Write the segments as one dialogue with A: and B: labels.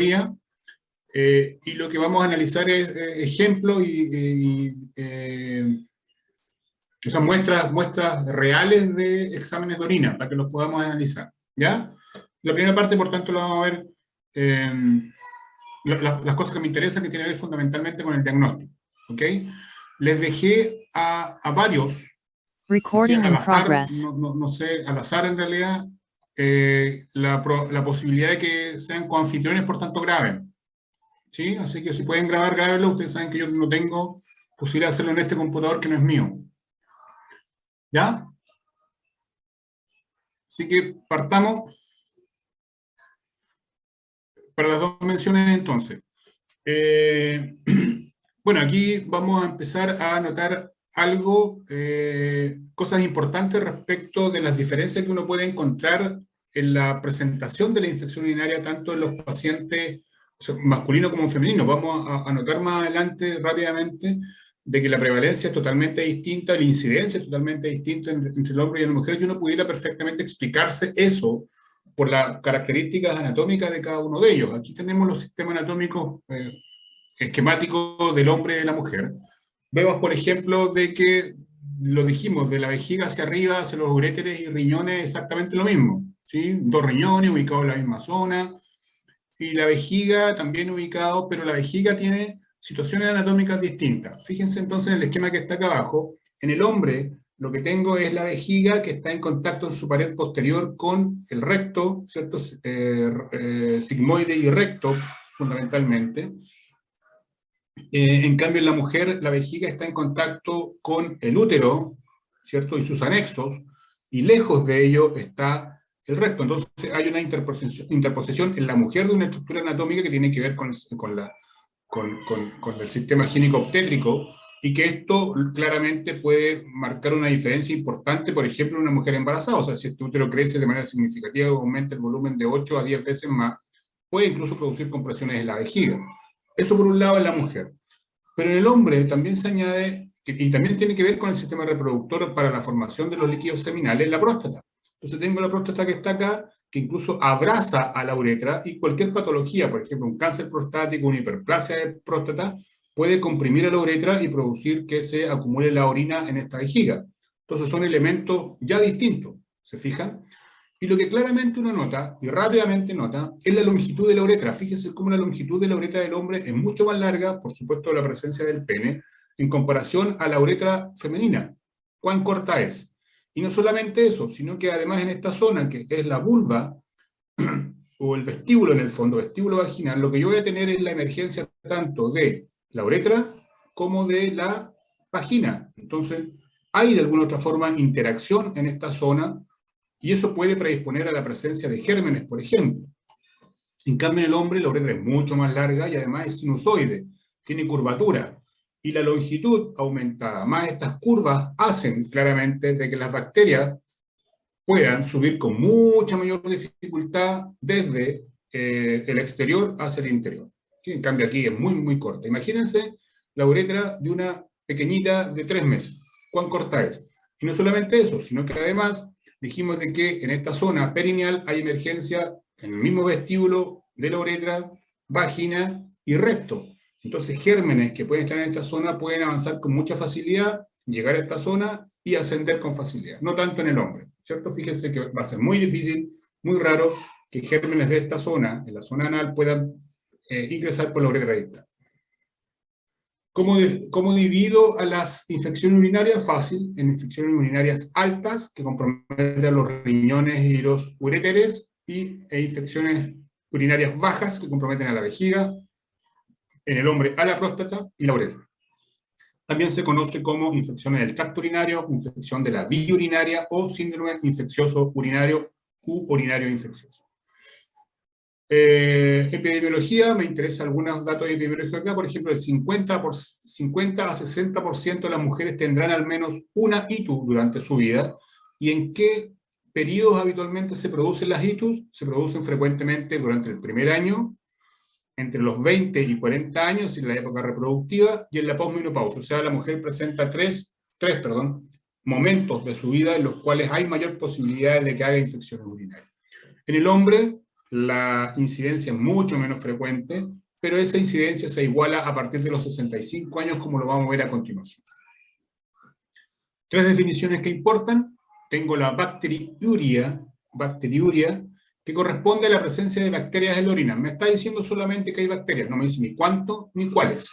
A: y lo que vamos a analizar es ejemplos o sea, muestras reales de exámenes de orina, para que los podamos analizar, ¿ya? La primera parte, por tanto, lo vamos a ver, las cosas que me interesan, que tienen que ver fundamentalmente con el diagnóstico, ¿ok? Les dejé a varios,
B: Recording
A: al
B: in
A: azar,
B: progress.
A: no sé, al azar en realidad, la posibilidad de que sean coanfitriones, por tanto, graben, ¿sí? Así que si pueden grabar, grábenlo. Ustedes saben que yo no tengo posibilidad de hacerlo en este computador que no es mío. ¿Ya? Así que partamos para las dos menciones entonces. Bueno, aquí vamos a empezar a anotar algo, cosas importantes respecto de las diferencias que uno puede encontrar en la presentación de la infección urinaria, tanto en los pacientes masculinos como femeninos. Vamos a anotar más adelante rápidamente de que la prevalencia es totalmente distinta, la incidencia es totalmente distinta entre el hombre y la mujer, y uno pudiera perfectamente explicarse eso por las características anatómicas de cada uno de ellos. Aquí tenemos los sistemas anatómicos esquemáticos del hombre y de la mujer. Vemos, por ejemplo, de que, lo dijimos, de la vejiga hacia arriba, hacia los uréteres y riñones, exactamente lo mismo, ¿sí? Dos riñones ubicados en la misma zona, y la vejiga también ubicado, pero la vejiga tiene situaciones anatómicas distintas. Fíjense entonces en el esquema que está acá abajo. En el hombre, lo que tengo es la vejiga que está en contacto en su pared posterior con el recto, ¿cierto? Sigmoide y recto, fundamentalmente. En cambio, en la mujer, la vejiga está en contacto con el útero, ¿cierto? Y sus anexos, y lejos de ello está el recto. Entonces hay una interposición en la mujer de una estructura anatómica que tiene que ver con el sistema higiénico-obstétrico, y que esto claramente puede marcar una diferencia importante, por ejemplo, en una mujer embarazada. O sea, si este útero crece de manera significativa o aumenta el volumen de 8 a 10 veces más, puede incluso producir compresiones en la vejiga. Eso por un lado en la mujer. Pero en el hombre también se añade, y también tiene que ver con el sistema reproductor para la formación de los líquidos seminales, la próstata. Entonces tengo la próstata que está acá, que incluso abraza a la uretra, y cualquier patología, por ejemplo, un cáncer prostático, una hiperplasia de próstata, puede comprimir a la uretra y producir que se acumule la orina en esta vejiga. Entonces son elementos ya distintos, ¿se fijan? Y lo que claramente uno nota, y rápidamente nota, es la longitud de la uretra. Fíjense cómo la longitud de la uretra del hombre es mucho más larga, por supuesto la presencia del pene, en comparación a la uretra femenina. ¿Cuán corta es? Y no solamente eso, sino que además en esta zona, que es la vulva, o el vestíbulo en el fondo, vestíbulo vaginal, lo que yo voy a tener es la emergencia tanto de la uretra como de la vagina. Entonces, hay de alguna otra forma interacción en esta zona, y eso puede predisponer a la presencia de gérmenes, por ejemplo. En cambio, en el hombre la uretra es mucho más larga y además es sinusoide, tiene curvatura, y la longitud aumentada, más estas curvas, hacen claramente de que las bacterias puedan subir con mucha mayor dificultad desde el exterior hacia el interior. ¿Sí? En cambio aquí es muy, muy corta. Imagínense la uretra de una pequeñita de 3 meses. ¿Cuán corta es? Y no solamente eso, sino que además dijimos de que en esta zona perineal hay emergencia en el mismo vestíbulo de la uretra, vagina y recto. Entonces gérmenes que pueden estar en esta zona pueden avanzar con mucha facilidad, llegar a esta zona y ascender con facilidad. No tanto en el hombre, ¿cierto? Fíjense que va a ser muy difícil, muy raro, que gérmenes de esta zona, en la zona anal, puedan ingresar por la uretra distal. ¿Cómo divido a las infecciones urinarias? Fácil, en infecciones urinarias altas, que comprometen a los riñones y los uréteres, e infecciones urinarias bajas, que comprometen a la vejiga, en el hombre a la próstata y la uretra. También se conoce como infección del tracto urinario, infección de la vía urinaria o síndrome infeccioso urinario u urinario infeccioso. Epidemiología, me interesan algunos datos de epidemiología acá. Por ejemplo, el 50 a 60% de las mujeres tendrán al menos una ITU durante su vida. ¿Y en qué periodos habitualmente se producen las ITUs? Se producen frecuentemente durante el primer año, entre los 20 y 40 años, en la época reproductiva, y en la posmenopausia. O sea, la mujer presenta tres momentos de su vida en los cuales hay mayor posibilidad de que haga infecciones urinarias. En el hombre, la incidencia es mucho menos frecuente, pero esa incidencia se iguala a partir de los 65 años, como lo vamos a ver a continuación. Tres definiciones que importan. Tengo la bacteriuria, que corresponde a la presencia de bacterias en la orina. Me está diciendo solamente que hay bacterias, no me dice ni cuánto ni cuáles.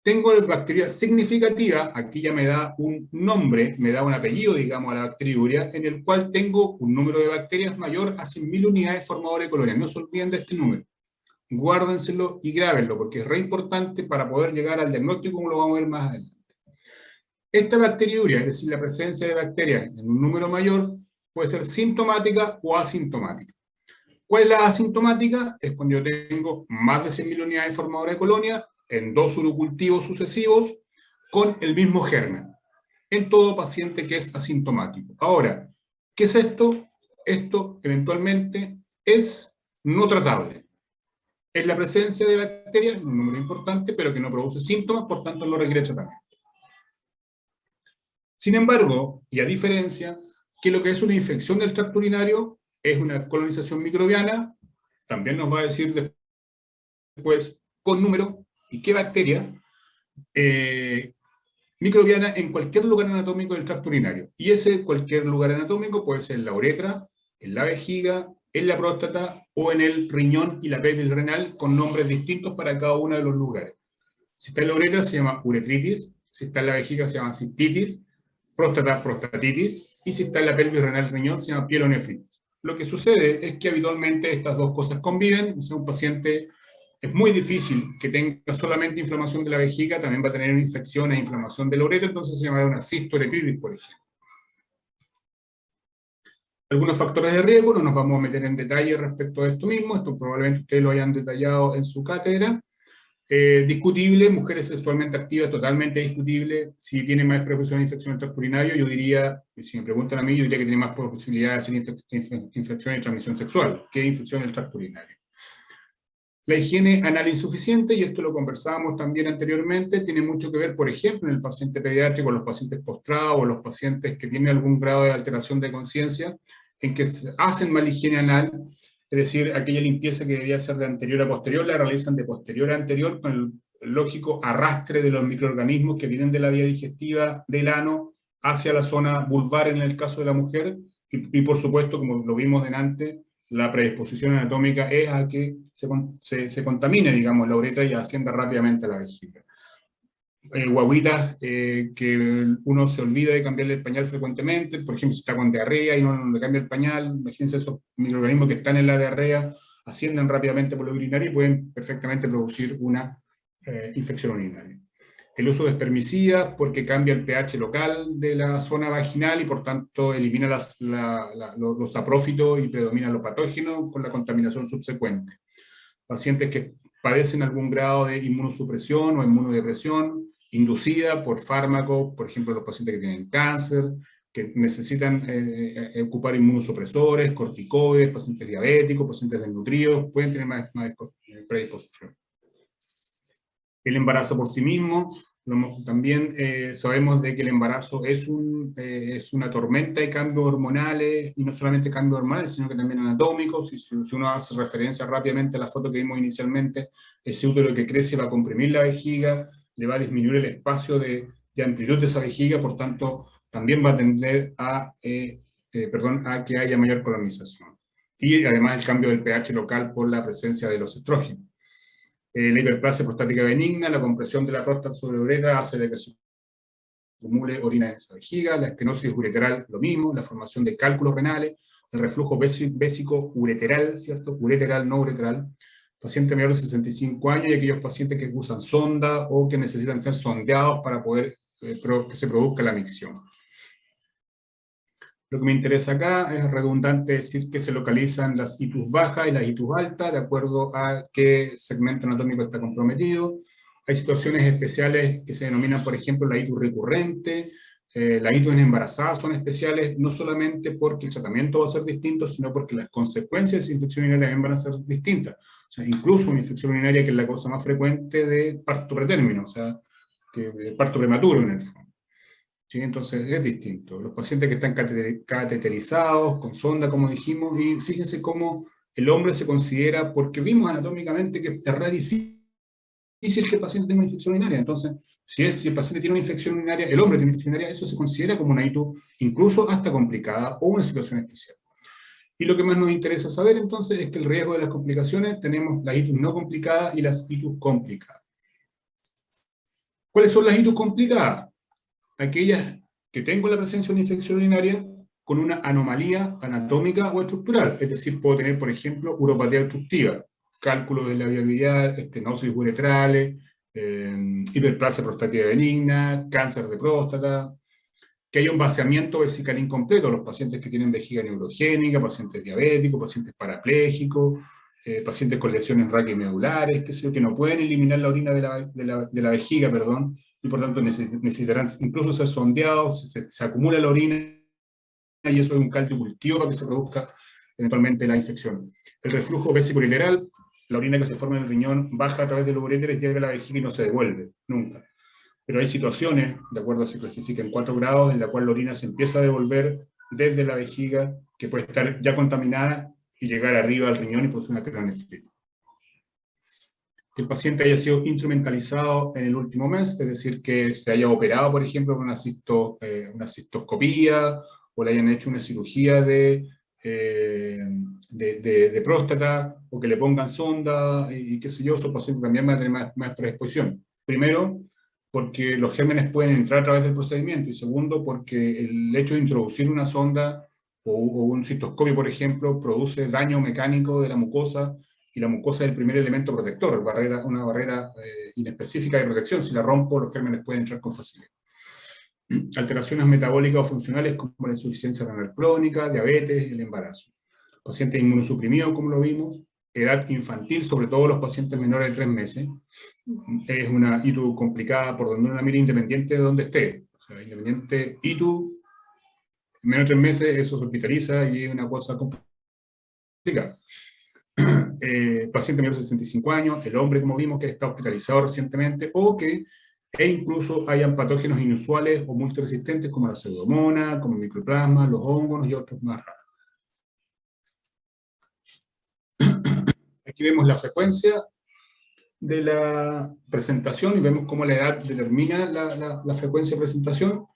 A: Tengo la bacteria significativa, aquí ya me da un nombre, me da un apellido, digamos, a la bacteriuria, en el cual tengo un número de bacterias mayor a 100.000 unidades formadoras de colonia. No se olviden de este número. Guárdenselo y grábenlo, porque es re importante para poder llegar al diagnóstico, como lo vamos a ver más adelante. Esta bacteriuria, es decir, la presencia de bacterias en un número mayor, puede ser sintomática o asintomática. ¿Cuál es la asintomática? Es cuando yo tengo más de 100.000 unidades formadoras de colonia en 2 urocultivos sucesivos con el mismo germen, en todo paciente que es asintomático. Ahora, ¿qué es esto? Esto eventualmente es no tratable. Es la presencia de bacterias, un número importante, pero que no produce síntomas, por tanto no requiere tratamiento. Sin embargo, y a diferencia, que lo que es una infección del tracto urinario es una colonización microbiana, también nos va a decir después con número y qué bacteria, microbiana en cualquier lugar anatómico del tracto urinario. Y ese cualquier lugar anatómico puede ser en la uretra, en la vejiga, en la próstata o en el riñón y la pelvis renal, con nombres distintos para cada uno de los lugares. Si está en la uretra se llama uretritis, si está en la vejiga se llama cistitis, próstata, prostatitis, y si está en la pelvis renal riñón se llama pielonefritis. Lo que sucede es que habitualmente estas dos cosas conviven. O sea, un paciente es muy difícil que tenga solamente inflamación de la vejiga, también va a tener infección e inflamación de la uretra, entonces se llamará una cisturetritis, por ejemplo. Algunos factores de riesgo, no nos vamos a meter en detalle respecto a esto mismo, esto probablemente ustedes lo hayan detallado en su cátedra. Discutible, mujeres sexualmente activas, totalmente discutible. Si tiene más preocupación de infección del tracto urinario, yo diría, si me preguntan a mí, yo diría que tiene más posibilidad de hacer infección de transmisión sexual que infección del tracto urinario. La higiene anal insuficiente, y esto lo conversábamos también anteriormente, tiene mucho que ver, por ejemplo, en el paciente pediátrico, los pacientes postrados o los pacientes que tienen algún grado de alteración de conciencia, en que hacen mala higiene anal, es decir, aquella limpieza que debía ser de anterior a posterior, la realizan de posterior a anterior, con el lógico arrastre de los microorganismos que vienen de la vía digestiva del ano hacia la zona vulvar en el caso de la mujer, y por supuesto, como lo vimos delante, la predisposición anatómica es a que se contamine, digamos, la uretra y ascienda rápidamente a la vejiga. Guaguitas que uno se olvida de cambiarle el pañal frecuentemente, por ejemplo, si está con diarrea y no le cambia el pañal, imagínense esos microorganismos que están en la diarrea, ascienden rápidamente por la urinaria y pueden perfectamente producir una infección urinaria. El uso de espermicidas, porque cambia el pH local de la zona vaginal y por tanto elimina los saprófitos y predomina lo patógeno con la contaminación subsecuente. Pacientes que padecen algún grado de inmunosupresión o inmunodepresión inducida por fármacos, por ejemplo, los pacientes que tienen cáncer, que necesitan ocupar inmunosupresores, corticoides, pacientes diabéticos, pacientes desnutridos, pueden tener más predisposición. El embarazo por sí mismo, también sabemos de que el embarazo es una tormenta de cambios hormonales, y no solamente cambios hormonales, sino que también anatómicos. Si uno hace referencia rápidamente a la foto que vimos inicialmente, ese útero que crece va a comprimir la vejiga, le va a disminuir el espacio de amplitud de esa vejiga, por tanto, también va a tender a que haya mayor colonización. Y además el cambio del pH local por la presencia de los estrógenos. La hiperplasia prostática benigna, la compresión de la próstata sobre la uretra hace de que se acumule orina en esa vejiga, la estenosis ureteral lo mismo, la formación de cálculos renales, el reflujo bésico ureteral, ¿cierto? Ureteral, no uretral, pacientes mayores de 65 años y aquellos pacientes que usan sonda o que necesitan ser sondeados para poder que se produzca la micción. Lo que me interesa acá es redundante decir que se localizan las itus bajas y las itus altas, de acuerdo a qué segmento anatómico está comprometido. Hay situaciones especiales que se denominan, por ejemplo, la itus recurrente, la itus en embarazada son especiales, no solamente porque el tratamiento va a ser distinto, sino porque las consecuencias de esa infección urinaria también van a ser distintas. O sea, incluso una infección urinaria que es la causa más frecuente de parto pretérmino, o sea, de parto prematuro en el fondo. ¿Sí? Entonces es distinto. Los pacientes que están cateterizados, con sonda, como dijimos, y fíjense cómo el hombre se considera, porque vimos anatómicamente que es re difícil que el paciente tenga una infección urinaria. Entonces, si el paciente tiene una infección urinaria, el hombre tiene una infección urinaria, eso se considera como una ITU incluso hasta complicada o una situación especial. Y lo que más nos interesa saber entonces es que el riesgo de las complicaciones, tenemos las ITUs no complicadas y las ITUs complicadas. ¿Cuáles son las ITUs complicadas? Aquellas que tengo la presencia de una infección urinaria con una anomalía anatómica o estructural. Es decir, puedo tener, por ejemplo, uropatía obstructiva, cálculo de la viabilidad, estenosis uretrales, hiperplasia prostatica benigna, cáncer de próstata, que haya un vaciamiento vesical incompleto, los pacientes que tienen vejiga neurogénica, pacientes diabéticos, pacientes parapléjicos, pacientes con lesiones raquimedulares, que no pueden eliminar la orina de la vejiga, perdón, y por tanto necesitarán incluso ser sondeados, se acumula la orina, y eso es un caldo cultivo para que se produzca eventualmente la infección. El reflujo vesicoureteral, la orina que se forma en el riñón baja a través de los uréteres, llega a la vejiga y no se devuelve, nunca. Pero hay situaciones, de acuerdo, se clasifica en 4 grados, en la cual la orina se empieza a devolver desde la vejiga, que puede estar ya contaminada y llegar arriba al riñón y producir una pielonefritis. Que el paciente haya sido instrumentalizado en el último mes, es decir, que se haya operado, por ejemplo, con una cistoscopía, o le hayan hecho una cirugía de próstata, o que le pongan sonda, y qué sé yo, esos pacientes también van a tener más predisposición. Primero, porque los gérmenes pueden entrar a través del procedimiento, y segundo, porque el hecho de introducir una sonda o un cistoscopio, por ejemplo, produce daño mecánico de la mucosa, y la mucosa es el primer elemento protector, una barrera inespecífica de protección. Si la rompo, los gérmenes pueden entrar con facilidad. Alteraciones metabólicas o funcionales como la insuficiencia renal crónica, diabetes y el embarazo. Pacientes inmunosuprimidos, como lo vimos, edad infantil, sobre todo los pacientes menores de 3 meses, es una ITU complicada por donde una mira, independiente de donde esté. O sea, independiente ITU, menos de 3 meses, eso se hospitaliza y es una cosa complicada. Paciente mayor de 65 años, el hombre, como vimos, que está hospitalizado recientemente, e incluso hayan patógenos inusuales o multiresistentes como la pseudomonas, como el microplasma, los hongos y otros más raros. Aquí vemos la frecuencia de la presentación y vemos cómo la edad determina la frecuencia de presentación.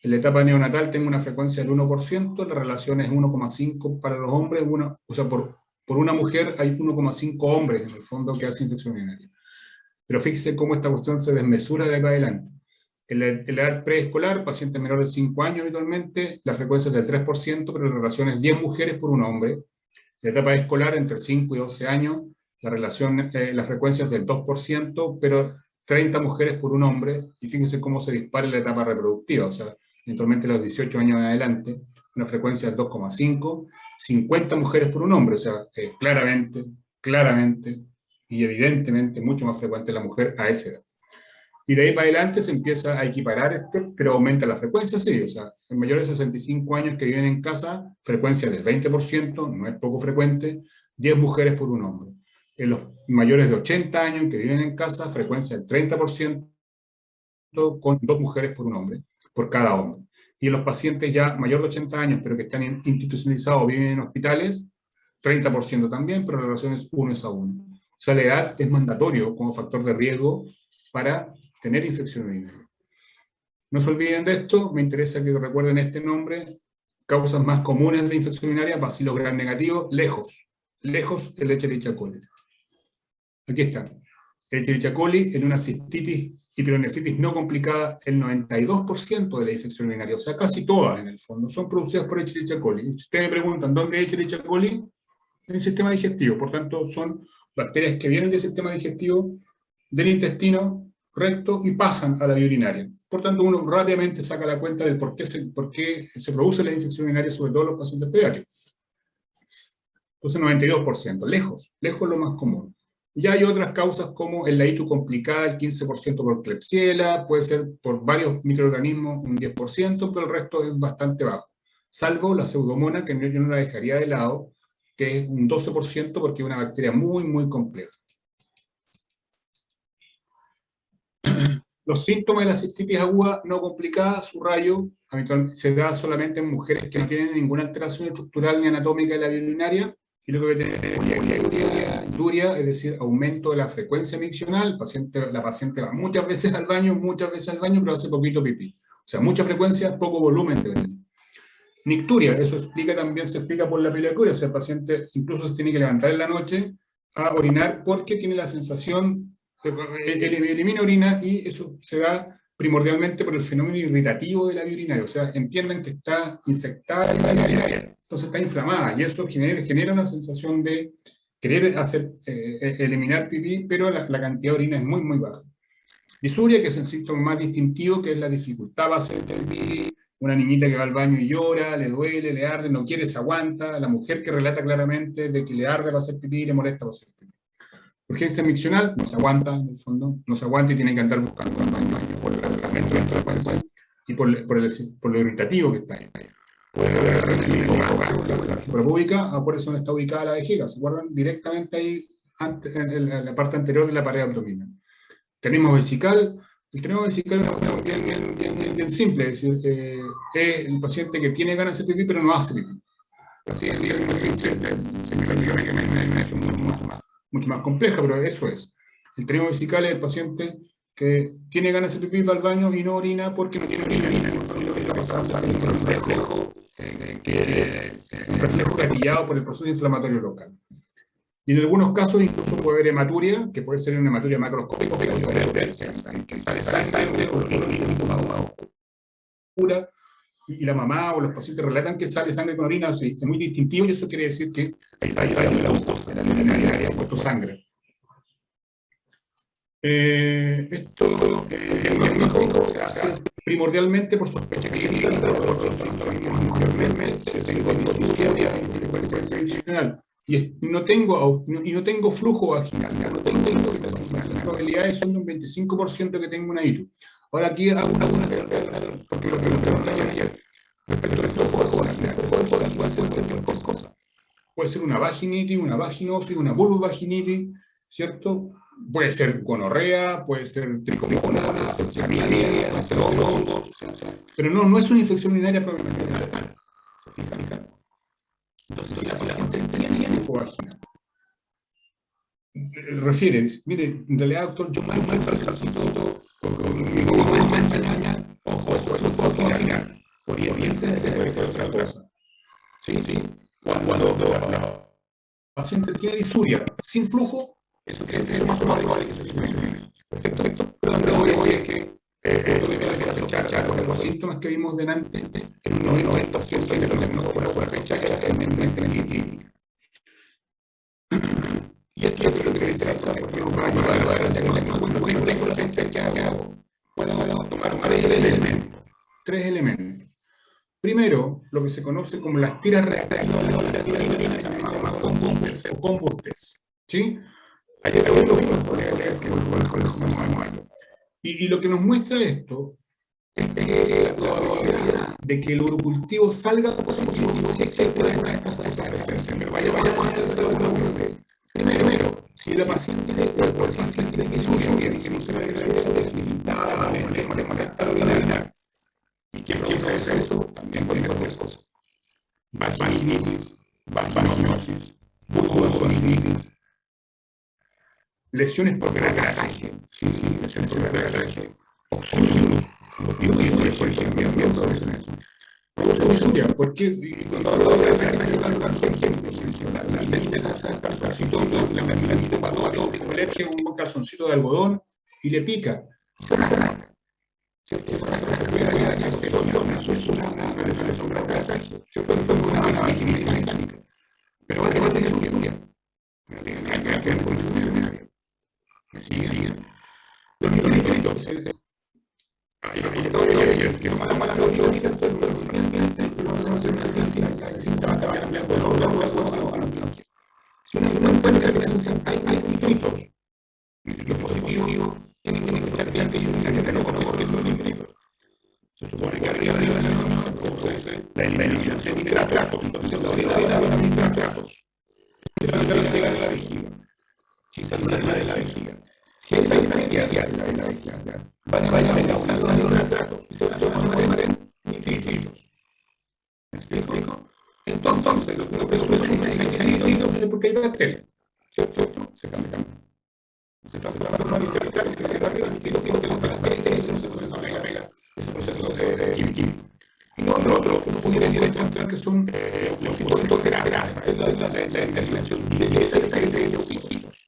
A: En la etapa neonatal tengo una frecuencia del 1%, la relación es 1,5 para los hombres, o sea, por una mujer hay 1,5 hombres en el fondo que hacen infección urinaria. Pero fíjese cómo esta cuestión se desmesura de acá adelante. En la edad preescolar, pacientes menores de 5 años habitualmente, la frecuencia es del 3%, pero la relación es 10 mujeres por un hombre. En la etapa escolar, entre 5 y 12 años, la frecuencia es del 2%, pero 30 mujeres por un hombre, y fíjense cómo se dispara en la etapa reproductiva, o sea, eventualmente a los 18 años en adelante, una frecuencia del 2,5, 50 mujeres por un hombre, o sea, claramente y evidentemente mucho más frecuente la mujer a esa edad. Y de ahí para adelante se empieza a equiparar esto, pero aumenta la frecuencia, sí, o sea, en mayores de 65 años que viven en casa, frecuencia del 20%, no es poco frecuente, 10 mujeres por un hombre. En los mayores de 80 años que viven en casa, frecuencia del 30%, con 2 mujeres por un hombre, por cada hombre. Y en los pacientes ya mayores de 80 años, pero que están institucionalizados o viven en hospitales, 30% también, pero la relación es 1:1. O sea, la edad es mandatorio como factor de riesgo para tener infección urinaria. No se olviden de esto, me interesa que recuerden este nombre: causas más comunes de infección urinaria, bacilo gram negativo, lejos el Escherichia coli. Aquí está, Escherichia coli en una cistitis y pielonefritis no complicada, el 92% de la infección urinaria, o sea, casi todas en el fondo, son producidas por Escherichia coli. Si ustedes me preguntan dónde es Escherichia coli, en el sistema digestivo, por tanto son bacterias que vienen del sistema digestivo, del intestino recto y pasan a la vía urinaria. Por tanto, uno rápidamente saca la cuenta de por qué se produce la infección urinaria, sobre todo en los pacientes pediátricos. Entonces, 92%, lejos lo más común. Ya hay otras causas como el ITU complicada, el 15% por Klebsiella, puede ser por varios microorganismos, un 10%, pero el resto es bastante bajo. Salvo la pseudomonas, que yo no la dejaría de lado, que es un 12% porque es una bacteria muy, muy compleja. Los síntomas de la cistitis aguda no complicada, subrayo, habitualmente se da solamente en mujeres que no tienen ninguna alteración estructural ni anatómica de la vía urinaria, y lo que tiene duria, es decir, aumento de la frecuencia miccional. La paciente va muchas veces al baño, pero hace poquito pipí. O sea, mucha frecuencia, poco volumen de orina. Nicturia, eso se explica por la piliacuria, o sea, el paciente incluso se tiene que levantar en la noche a orinar porque tiene la sensación, elimina orina, y eso se da primordialmente por el fenómeno irritativo de la vía urinaria, o sea, entienden que está infectada la vía urinaria, entonces está inflamada, y eso genera una sensación de querer eliminar pipí, pero la cantidad de orina es muy, muy baja. Disuria, que es el síntoma más distintivo, que es la dificultad para hacer pipí, una niñita que va al baño y llora, le duele, le arde, no quiere, se aguanta, la mujer que relata claramente de que le arde para hacer pipí y le molesta para hacer pipí. Urgencia miccional, no se aguanta, en el fondo, no se aguanta y tiene que andar buscando el baño por el reglamento de frecuencia y por lo irritativo que está ahí. Puede haber la fibra púbica, por eso no está ubicada la vejiga, ¿se acuerdan? Directamente ahí, en la parte anterior de la pared abdominal. Tenemos vesical. El tenemos vesical es una cuestión bien simple, es decir, es el paciente que tiene ganas de hacer pipí, pero no hace pipí. Así es mucho más compleja, pero eso es. El tenemos vesical es el paciente que tiene ganas de hacer pipí, va al baño y no orina porque no tiene orina. Lo que está pasando es un reflejo gatillado por el proceso inflamatorio local. Y en algunos casos incluso puede haber hematuria, que puede ser una hematuria macroscópica, que sale sangre pura, y la mamá o los pacientes relatan que sale sangre con orina, es muy distintivo, y eso quiere decir que hay puesto sangre. Esto diagnóstico se hace primordialmente por sospecha clínica, por síntomas y no tengo flujo vaginal, no tengo ictus vaginal. Las probabilidades son de un 25% que tengo una ictus. Ahora aquí hago una porque lo preguntaron ayer, respecto al flujo vaginal, puede ser cualquier cosa. Puede ser una vaginitis, una vaginosis, una vulvovaginitis, ¿cierto? Puede ser gonorrea, puede ser tricomonas, puede ser clamidia, puede ser hongos, pero no es una infección urinaria propiamente tal. ¿Se fijan? Entonces, si la paciente tiene flujo vaginal, refiere, mire, en realidad, doctor, yo mal para el calcito, mi mamá mancha ñaña, ojo, eso es flujo vaginal. Oriéntense, puede ser otra cosa. Sí. Cuando la paciente tiene disuria sin flujo, eso es más probable que se diga. Perfecto. Pero donde voy es que con los síntomas que vimos delante, el 90% de los diagnósticos por la fecha ya es clínica. Y esto es lo que me interesa, porque nos va a ayudar a hacer el diagnóstico. Cuando tengo la fecha ya puedo tomar tres elementos. Primero, lo que se conoce como las tiras rectales, o combustes, ¿sí? Ayer lo vimos, y lo que nos muestra esto es que la probabilidad de que el urocultivo salga positivo primero, si la paciente tiene ¿y qué produce eso? También puede ser otras cosas. Vaginitis, vaginosis, vulvovaginitis, lesiones por grataje, lesiones por grataje, oxígenos, los biotidos, por ejemplo, ¿por qué? Cuando hablo de grataje, la alergia a un calzoncito de algodón y le pica, se arranca. ¿Cierto? Pero además de eso, me siguen. Los micronitos, si uno encuentra que hay nitritos, los positivos tienen que estar bien que no conocen los nitritos. Se supone que arriba de la eliminación de nitratos, entonces la orina de los nitratos. Le falta la vejiga. Si sale de la vejiga. Si hay la vejiga, van a usar los nitratos y se van a poner nitritos. ¿Me explico? Entonces, lo que es un nitrito cartel, ¿cierto? Se cambia. Se trata de la forma de interpretar el que lo que ese proceso de químico. Y lo otro que no pudiera encontrar que son los leucocitos de grasa, la intervención directa de leucocitos.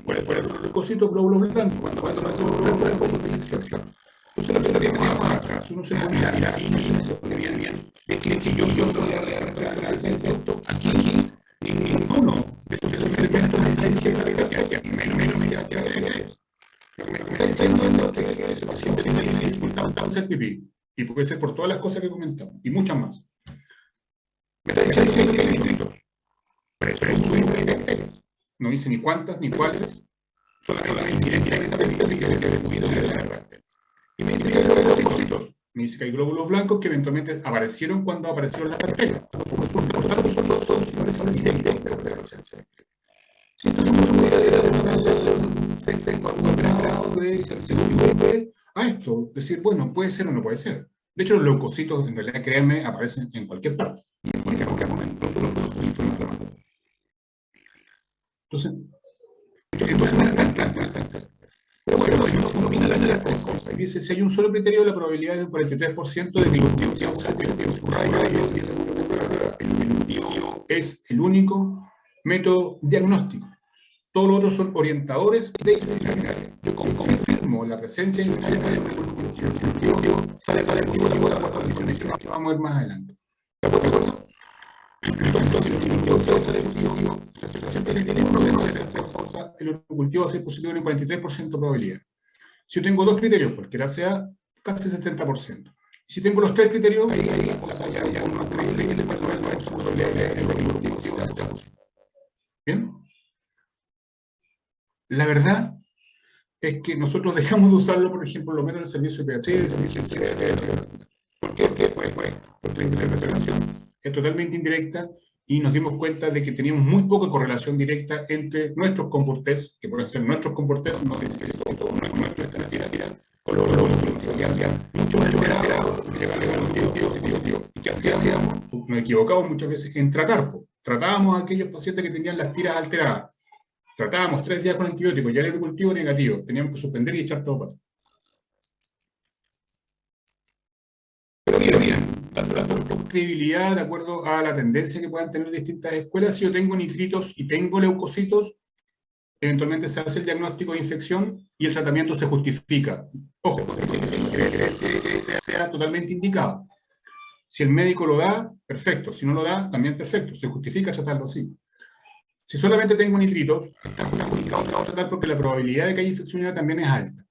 A: ¿Cuáles fueron los leucocitos? Glóbulos blancos. Cuando nace un glóbulo blanco, por infección. Entonces, lo que teníamos atrás, uno se pone se pone bien. Es que yo soy esto aquí, ninguno de estos elementos me está diciendo que menos me da que me está diciendo que ese paciente tiene dificultad para hacer pipí. Y puede ser por todas las cosas que comentamos, y muchas más. Me está diciendo que hay nitritos, pero no dice ni cuántas ni cuáles, solamente dice que se pudieron ver en la bacteria. Y me dice que hay leucocitos, me dice que hay glóbulos blancos que eventualmente aparecieron cuando aparecieron las bacterias. Por lo tanto, son los dos iguales directa de la presencia. Si entonces uno pudiera del 6 grado de segundo B a esto, decir, bueno, puede ser o no puede ser. De hecho, los leucocitos, en realidad, créanme, aparecen en cualquier parte. Y en cualquier momento, solo son inflamatorios. Entonces no es tan cáncer. Pero bueno, uno mira las tres cosas. Y dice, si hay un solo criterio, la probabilidad es de un 43% de que el cultivo sea un rayo es el único método diagnóstico. Todos los otros son orientadores de urinaria. Yo confirmo la presencia de urinaria para el sale positivo la cuarta condición que vamos a ver más adelante. ¿De acuerdo? Entonces, si el cultivo sale positivo, siempre tiene uno de las tres cosas, el cultivo va a ser positivo en un 43% de probabilidad. Si yo tengo dos criterios, cualquiera sea, casi 70%. Si tengo los tres criterios, ahí la cosa ya uno más creíble que el departamento de probabilidad de cultivo sea positivo. ¿Bien? La verdad es que nosotros dejamos de usarlo, por ejemplo, lo menos en el servicio de pediatría y el servicio de pediatría. ¿Por qué? Porque la intervención es totalmente indirecta y nos dimos cuenta de que teníamos muy poca correlación directa entre nuestros comportes, que pueden ser nuestros comportes, no es nuestro con los mucho más alterado, y que hacíamos, nos equivocamos muchas veces en tratábamos a aquellos pacientes que tenían las tiras alteradas. Tratábamos 3 días con antibióticos, ya era el cultivo negativo, teníamos que suspender y echar todo para atrás. Pero bien, dando credibilidad de acuerdo a la tendencia que puedan tener distintas escuelas, si yo tengo nitritos y tengo leucocitos, eventualmente se hace el diagnóstico de infección y el tratamiento se justifica. Ojo, que sea totalmente indicado. Si el médico lo da, perfecto. Si no lo da, también perfecto. Se justifica tratarlo así. Si solamente tengo nitritos, está justificado tratar porque la probabilidad de que haya infección urinaria también es alta.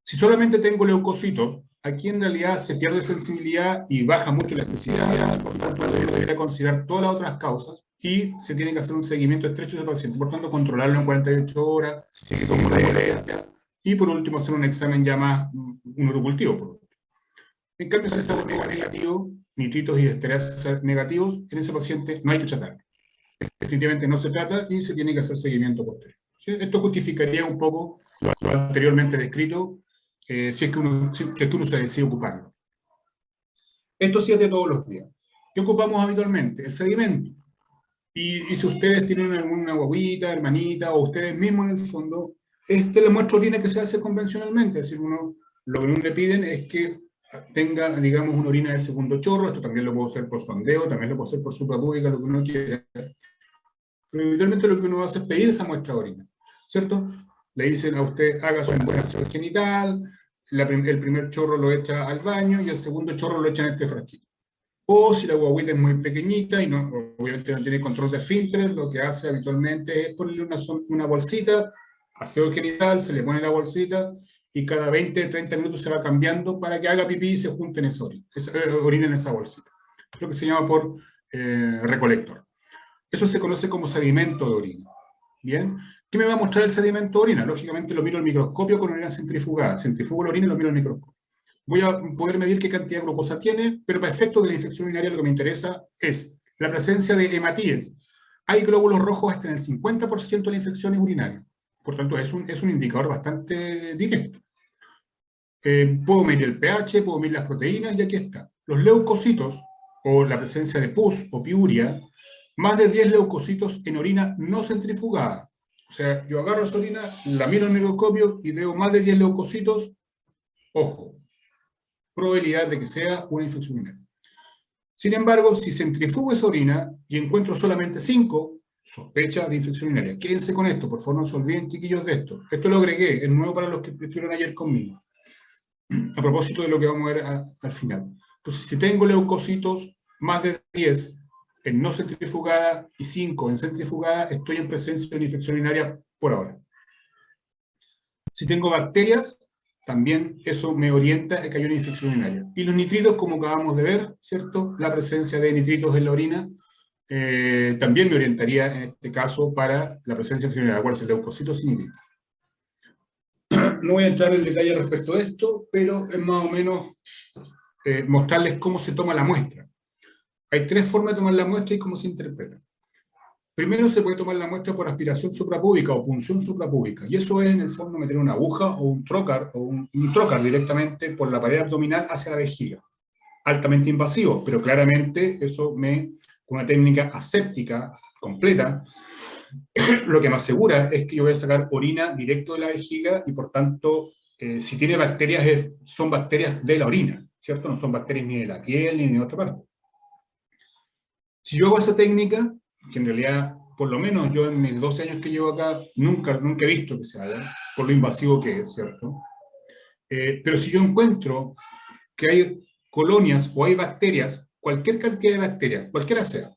A: Si solamente tengo leucocitos, aquí en realidad se pierde sensibilidad y baja mucho la especificidad, por tanto debería considerar todas las otras causas y se tiene que hacer un seguimiento estrecho del paciente, por tanto controlarlo en 48 horas, si como la molestia, y por último hacer un examen ya más, un urocultivo. En cambio, si sale negativo, nitritos y estereas negativos, en ese paciente no hay que tratarlo. Definitivamente no se trata y se tiene que hacer seguimiento posterior. ¿Sí? Esto justificaría un poco lo anteriormente descrito, si es que uno se decide ocuparlo. Esto sí es de todos los días. ¿Qué ocupamos habitualmente? El sedimento. Y si ustedes tienen alguna guaguita, hermanita, o ustedes mismos en el fondo, les muestro orina que se hace convencionalmente. Es decir, lo que uno le piden es que tenga, digamos, una orina de segundo chorro. Esto también lo puedo hacer por sondeo, también lo puedo hacer por suprapúbica, lo que uno quiera. Pero evidentemente lo que uno hace es pedir esa muestra de orina, ¿cierto? Le dicen a usted, haga su examen genital, el primer chorro lo echa al baño y el segundo chorro lo echa en este frasquito. O si la guaguita es muy pequeñita y obviamente no tiene control de esfínteres, lo que hace habitualmente es ponerle una bolsita, aseo genital, se le pone la bolsita y cada 20-30 minutos se va cambiando para que haga pipí y se junte en esa orina en esa bolsita. Es lo que se llama por recolector. Eso se conoce como sedimento de orina. ¿Bien? ¿Qué me va a mostrar el sedimento de orina? Lógicamente lo miro al microscopio con orina centrifugada. Centrifugo la orina y lo miro al microscopio. Voy a poder medir qué cantidad de glucosa tiene, pero para efectos de la infección urinaria lo que me interesa es la presencia de hematíes. Hay glóbulos rojos hasta en el 50% de las infecciones urinarias. Por tanto, es un indicador bastante directo. Puedo medir el pH, puedo medir las proteínas y aquí está. Los leucocitos, o la presencia de pus o piuria, más de 10 leucocitos en orina no centrifugada. O sea, yo agarro esa orina, la miro en el microscopio y veo más de 10 leucocitos, ojo, probabilidad de que sea una infección urinaria. Sin embargo, si centrifugo esa orina y encuentro solamente 5, sospecha de infección urinaria. Quédense con esto, por favor, no se olviden, chiquillos, de esto. Esto lo agregué, es nuevo para los que estuvieron ayer conmigo, a propósito de lo que vamos a ver al final. Entonces, si tengo leucocitos más de 10 en no centrifugada y 5 en centrifugada, estoy en presencia de una infección urinaria por ahora. Si tengo bacterias, también eso me orienta a que hay una infección urinaria. Y los nitritos, como acabamos de ver, ¿cierto? La presencia de nitritos en la orina también me orientaría en este caso para la presencia de infección urinaria, ¿cuál es el leucocitos y nitritos? No voy a entrar en detalle respecto de esto, pero es más o menos mostrarles cómo se toma la muestra. Hay 3 formas de tomar la muestra y cómo se interpreta. Primero se puede tomar la muestra por aspiración suprapúbica o punción suprapúbica, y eso es en el fondo meter una aguja o un trocar directamente por la pared abdominal hacia la vejiga. Altamente invasivo, pero claramente eso con una técnica aséptica completa, lo que me asegura es que yo voy a sacar orina directo de la vejiga y por tanto, si tiene bacterias, son bacterias de la orina, ¿cierto? No son bacterias ni de la piel ni de otra parte. Si yo hago esa técnica, que en realidad, por lo menos yo en mis 12 años que llevo acá, nunca he visto que se haga, por lo invasivo que es, ¿cierto? Pero si yo encuentro que hay colonias o hay bacterias, cualquier cantidad de bacterias, cualquiera sea,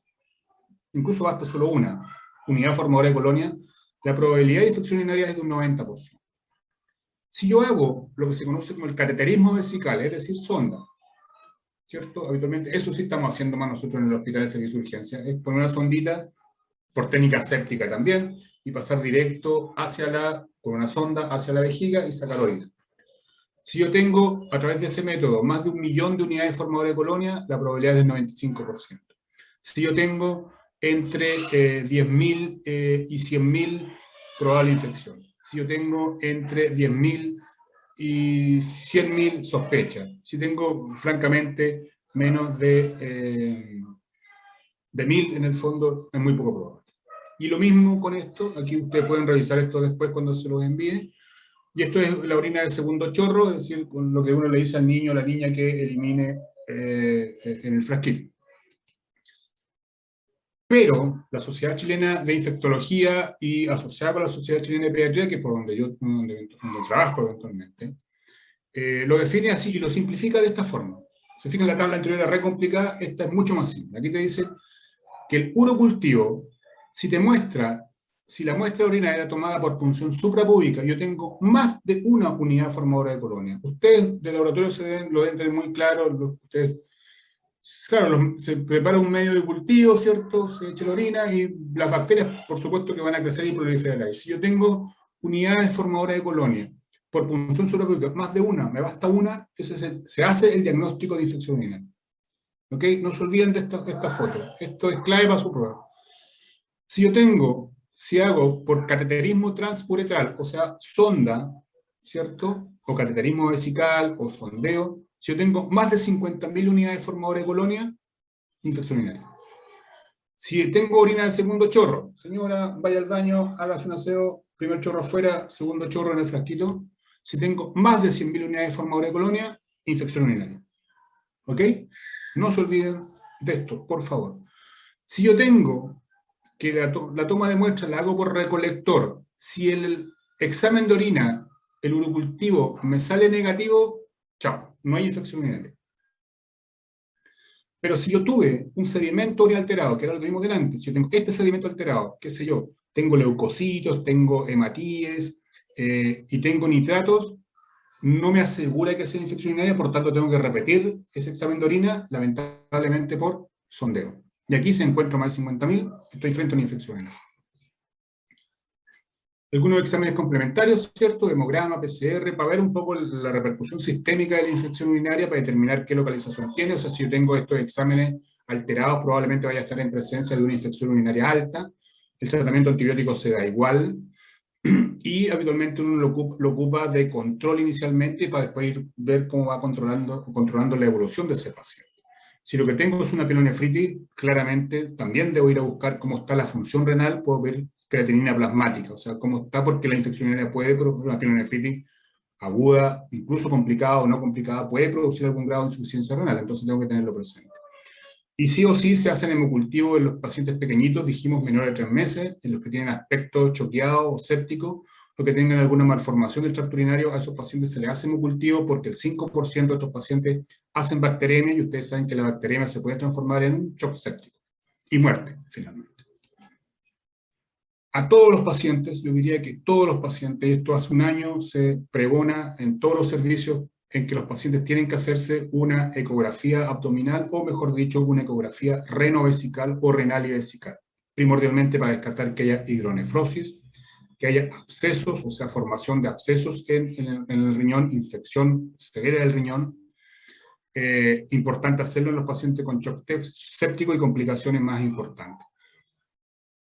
A: incluso basta solo una unidad formadora de colonia, la probabilidad de infección urinaria es de un 90%. Si yo hago lo que se conoce como el cateterismo vesical, es decir, sonda, ¿cierto? Habitualmente, eso sí estamos haciendo más nosotros en el hospital de servicio de urgencia, es poner una sondita, por técnica séptica también, y pasar directo con una sonda hacia la vejiga y sacar orina. Si yo tengo, a través de ese método, más de 1 millón de unidades formadoras de colonia, la probabilidad es del 95%. Si yo tengo entre 10.000 y 100.000, probable infección. Si yo tengo entre 10.000 y 100.000, sospecha. Si tengo, francamente, menos de 1.000, en el fondo, es muy poco probable. Y lo mismo con esto, aquí ustedes pueden revisar esto después cuando se los envíe. Y esto es la orina del segundo chorro, es decir, con lo que uno le dice al niño o la niña que elimine en el frasquito. Pero la Sociedad Chilena de Infectología y asociada con la Sociedad Chilena de Pediatría, que es por donde trabajo eventualmente, lo define así y lo simplifica de esta forma. Se fijan, la tabla anterior era re complicada, esta es mucho más simple. Aquí te dice que el urocultivo, si la muestra de orina era tomada por punción suprapúbica, yo tengo más de una unidad formadora de colonia. Ustedes del laboratorio lo deben tener muy claro, ustedes, claro, se prepara un medio de cultivo, ¿cierto? Se echa la orina y las bacterias, por supuesto, que van a crecer y proliferar ahí. Si yo tengo unidades formadoras de colonia por punción suprapúbica, más de una, me basta una, se hace el diagnóstico de infección urinaria. ¿Ok? No se olviden de esta foto. Esto es clave para su prueba. Si hago por cateterismo transuretral, o sea, sonda, ¿cierto? O cateterismo vesical, o sondeo, si yo tengo más de 50.000 unidades formadoras de colonia, infección urinaria. Si tengo orina del segundo chorro, señora, vaya al baño, hágase un aseo, primer chorro afuera, segundo chorro en el frasquito. Si tengo más de 100.000 unidades formadoras de colonia, infección urinaria. ¿Ok? No se olviden de esto, por favor. Si yo tengo que la toma de muestra la hago por recolector, si el examen de orina, el urocultivo, me sale negativo, chao, no hay infección urinaria. Pero si yo tuve un sedimento oral alterado, que era lo que vimos delante, si yo tengo este sedimento alterado, qué sé yo, tengo leucocitos, tengo hematíes y tengo nitratos, no me asegura que sea infección urinaria, por tanto tengo que repetir ese examen de orina, lamentablemente por sondeo. Y aquí se encuentra más de 50.000, estoy frente a una infección urinaria. Algunos exámenes complementarios, ¿cierto? Hemograma, PCR, para ver un poco la repercusión sistémica de la infección urinaria, para determinar qué localización tiene. O sea, si yo tengo estos exámenes alterados, probablemente vaya a estar en presencia de una infección urinaria alta. El tratamiento antibiótico se da igual. Y habitualmente uno lo ocupa de control inicialmente para después ver cómo va controlando la evolución de ese paciente. Si lo que tengo es una pielonefritis, claramente también debo ir a buscar cómo está la función renal, puedo ver creatinina plasmática, o sea, cómo está, porque la infección urinaria puede producir una pielonefritis aguda, incluso complicada o no complicada, puede producir algún grado de insuficiencia renal, entonces tengo que tenerlo presente. Y sí o sí se hacen hemocultivos en los pacientes pequeñitos, dijimos menores de 3 meses, en los que tienen aspecto choqueado o séptico, o que tengan alguna malformación del tracto urinario, a esos pacientes se les hace hemocultivo porque el 5% de estos pacientes hacen bacteremia, y ustedes saben que la bacteremia se puede transformar en un shock séptico y muerte, finalmente. A todos los pacientes, yo diría que todos los pacientes, y esto hace un año se pregona en todos los servicios en que los pacientes tienen que hacerse una ecografía abdominal, o mejor dicho, una ecografía renovesical o renal y vesical, primordialmente para descartar que haya hidronefrosis, que haya abscesos, o sea, formación de abscesos en el riñón, infección severa del riñón. Importante hacerlo en los pacientes con shock séptico y complicaciones más importantes.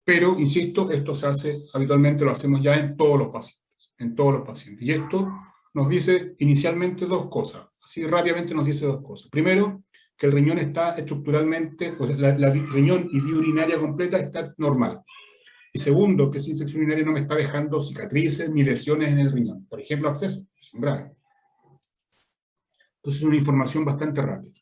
A: Pero, insisto, esto se hace, habitualmente lo hacemos ya en todos los pacientes, Y esto nos dice inicialmente dos cosas, así rápidamente nos dice dos cosas. Primero, que el riñón está estructuralmente, pues la riñón y vía urinaria completa está normal. Y segundo, que esa infección urinaria no me está dejando cicatrices ni lesiones en el riñón. Por ejemplo, abscesos, que son graves. Entonces es una información bastante rápida.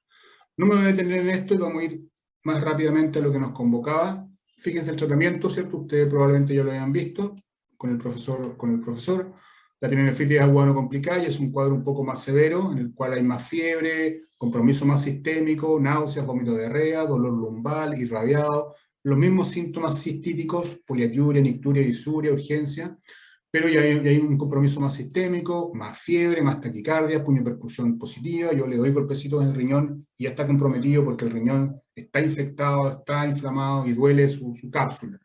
A: No me voy a detener en esto y vamos a ir más rápidamente a lo que nos convocaba. Fíjense el tratamiento, ¿cierto? Ustedes probablemente ya lo hayan visto con el profesor. La pielonefritis aguda no complicada y es un cuadro un poco más severo, en el cual hay más fiebre, compromiso más sistémico, náuseas, vómito, diarrea, dolor lumbar, irradiado, los mismos síntomas cistíticos, poliaquiuria, nicturia, disuria, urgencia, pero ya hay un compromiso más sistémico, más fiebre, más taquicardia, puño percusión positiva, yo le doy golpecitos en el riñón y ya está comprometido porque el riñón está infectado, está inflamado y duele su cápsula.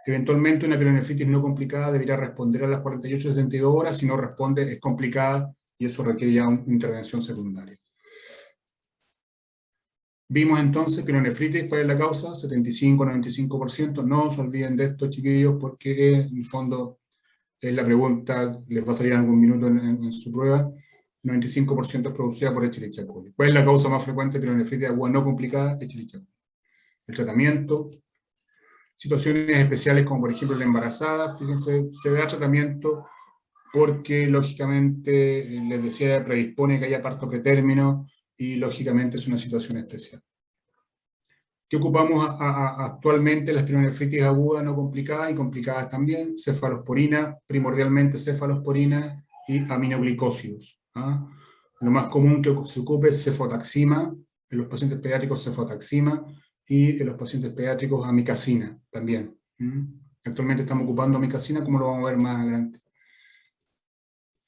A: Eventualmente una pielonefritis no complicada debería responder a las 48-72 horas, si no responde es complicada y eso requiere ya una intervención secundaria. Vimos entonces pielonefritis, ¿cuál es la causa? 75-95%, no se olviden de esto, chiquillos, porque en el fondo es la pregunta, les va a salir en algún minuto en su prueba. 95% es producida por Escherichia coli. ¿Cuál es la causa más frecuente de pielonefritis aguda no complicada? Escherichia coli. El tratamiento, situaciones especiales como por ejemplo la embarazada, fíjense, se da tratamiento porque lógicamente, les decía, predispone que haya parto pretérmino y lógicamente es una situación especial. ¿Qué ocupamos actualmente? Las pielonefritis agudas no complicadas y complicadas también, cefalosporina, primordialmente cefalosporina y aminoglicósidos. ¿Ah? Lo más común que se ocupe es cefotaxima, en los pacientes pediátricos cefotaxima, y en los pacientes pediátricos amicacina también. Actualmente estamos ocupando amicacina, como lo vamos a ver más adelante.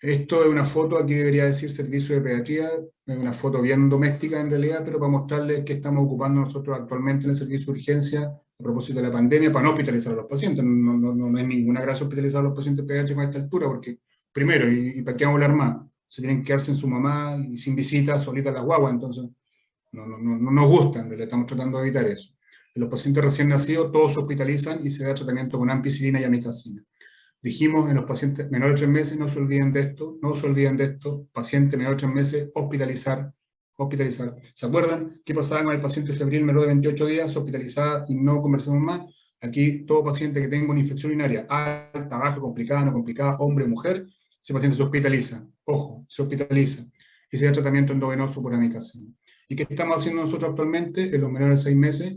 A: Esto es una foto, aquí debería decir servicio de pediatría, es una foto bien doméstica en realidad, pero para mostrarles qué estamos ocupando nosotros actualmente en el servicio de urgencia a propósito de la pandemia, para no hospitalizar a los pacientes. No es ninguna gracia hospitalizar a los pacientes pediátricos a esta altura, porque primero, y para qué vamos a hablar más, se tienen que quedarse en su mamá y sin visita, solitas las guaguas, entonces no nos gusta, en realidad estamos tratando de evitar eso. En los pacientes recién nacidos, todos se hospitalizan y se da tratamiento con ampicilina y amicacina. Dijimos en los pacientes menores de 3 meses, no se olviden de esto, paciente menor de 3 meses, hospitalizar. ¿Se acuerdan qué pasaba con el paciente febril menor de 28 días? Se hospitalizaba y no conversamos más. Aquí todo paciente que tenga una infección urinaria alta, baja, complicada, no complicada, hombre o mujer, ese paciente se hospitaliza. Ojo, se hospitaliza. Y se da tratamiento endovenoso por amicacina. ¿Y qué estamos haciendo nosotros actualmente en los menores de 6 meses?